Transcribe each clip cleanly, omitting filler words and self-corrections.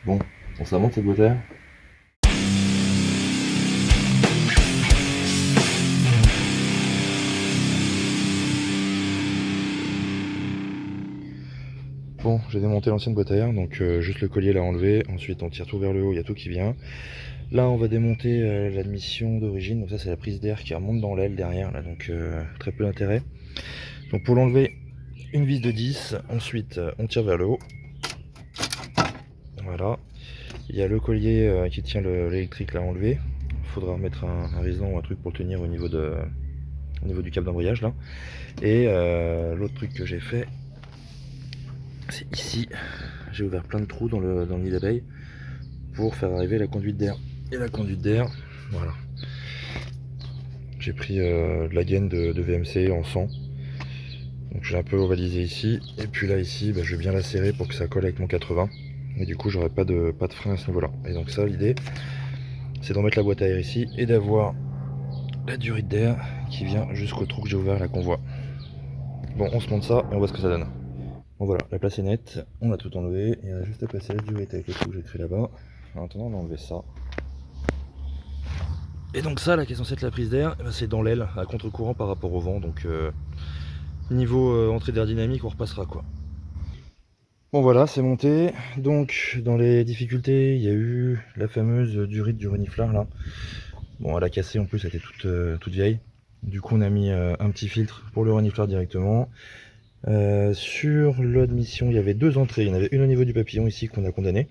Bon, on se la monte cette boîte à air. Bon, j'ai démonté l'ancienne boîte à air, donc juste le collier l'a enlevé. Ensuite, on tire tout vers le haut, il y a tout qui vient. Là, on va démonter l'admission d'origine. Donc ça, c'est la prise d'air qui remonte dans l'aile derrière, là, donc très peu d'intérêt. Donc pour l'enlever, une vis de 10. Ensuite, on tire vers le haut. Voilà. Il y a le collier qui tient l'électrique là enlevé. Il faudra remettre un résident ou un truc pour le tenir au niveau du câble d'embrayage là. Et l'autre truc que j'ai fait, c'est ici. J'ai ouvert plein de trous dans le nid d'abeille pour faire arriver la conduite d'air. Et la conduite d'air, voilà. J'ai pris de la gaine de VMC en 100. Donc j'ai un peu ovalisé ici. Et puis là ici, je vais bien la serrer pour que ça colle avec mon 80. Et du coup j'aurai pas de frein à ce niveau là. Et donc ça, l'idée c'est d'en mettre la boîte à air ici et d'avoir la durite d'air qui vient jusqu'au trou que j'ai ouvert là qu'on voit. Bon, on se monte ça et on voit ce que ça donne. Bon voilà, la place est nette, on a tout enlevé, il y a juste à placer la durite avec le trou que j'ai créé là-bas. En attendant, on a enlevé ça. Et donc ça là qui est censé être la prise d'air, c'est dans l'aile, à contre-courant par rapport au vent, donc niveau entrée d'air dynamique on repassera quoi. Bon voilà, c'est monté. Donc dans les difficultés, il y a eu la fameuse durite du reniflard là. Bon, elle a cassé en plus, elle était toute vieille. Du coup on a mis un petit filtre pour le reniflard directement. Sur l'admission, il y avait deux entrées. Il y en avait une au niveau du papillon ici qu'on a condamné.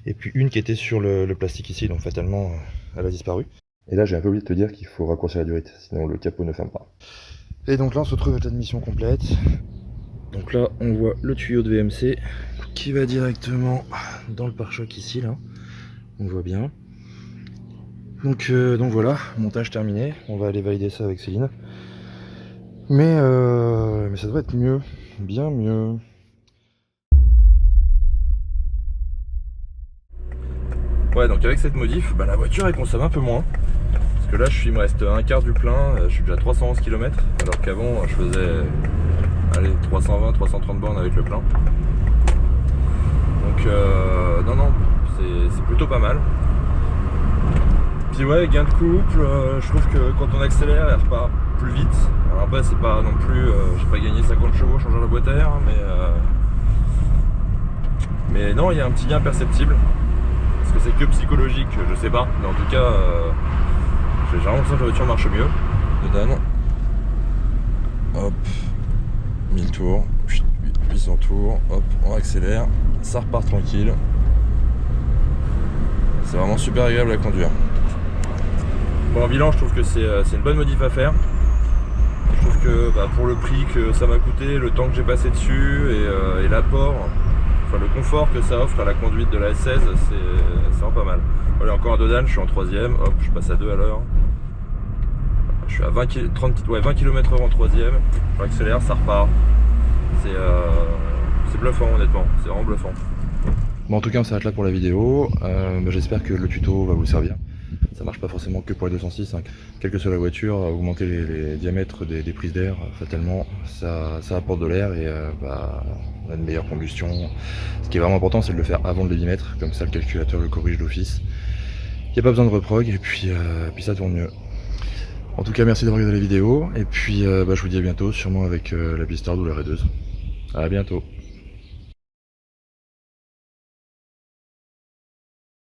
Et puis une qui était sur le plastique ici, donc fatalement elle a disparu. Et là j'ai un peu oublié de te dire qu'il faut raccourcir la durite, sinon le capot ne ferme pas. Et donc là on se retrouve avec l'admission complète. Donc là on voit le tuyau de VMC qui va directement dans le pare-choc ici là. On voit bien. Donc voilà, montage terminé. On va aller valider ça avec Céline. Mais ça devrait être mieux, bien mieux. Ouais, donc avec cette modif, la voiture elle consomme un peu moins. Parce que là il me reste un quart du plein, je suis déjà à 311 km. Alors qu'avant je faisais 320-330 bornes avec le plein. Donc non, c'est plutôt pas mal. Puis ouais, gain de couple, je trouve que quand on accélère elle repart plus vite. Alors après c'est pas non plus, j'ai pas gagné 50 chevaux en changeant la boîte à air, mais non, il y a un petit gain perceptible. Est-ce que c'est que psychologique, je sais pas, mais en tout cas j'ai l'impression que la voiture marche mieux dedans. Hop, 1000 tours, 800 tours, hop, on accélère, ça repart tranquille. C'est vraiment super agréable à conduire. Bon, en bilan, je trouve que c'est une bonne modif à faire. Je trouve que pour le prix que ça m'a coûté, le temps que j'ai passé dessus et l'apport, enfin le confort que ça offre à la conduite de la S16, c'est vraiment pas mal. Voilà, encore un Dodane, je suis en 3ème, hop, je passe à 2 à l'heure. Je suis à 20 km/h en 3ème, j'accélère, ça repart. C'est bluffant honnêtement, c'est vraiment bluffant. Bon, en tout cas on s'arrête là pour la vidéo, j'espère que le tuto va vous servir. Ça marche pas forcément que pour les 206, hein. Quelle que soit la voiture, augmenter les diamètres des prises d'air, fatalement ça apporte de l'air et on a une meilleure combustion. Ce qui est vraiment important, c'est de le faire avant de les mettre, comme ça le calculateur le corrige d'office. Il n'y a pas besoin de reprog et puis ça tourne mieux. En tout cas, merci d'avoir regardé la vidéo et puis je vous dis à bientôt, sûrement avec la pistarde ou la raideuse. À bientôt.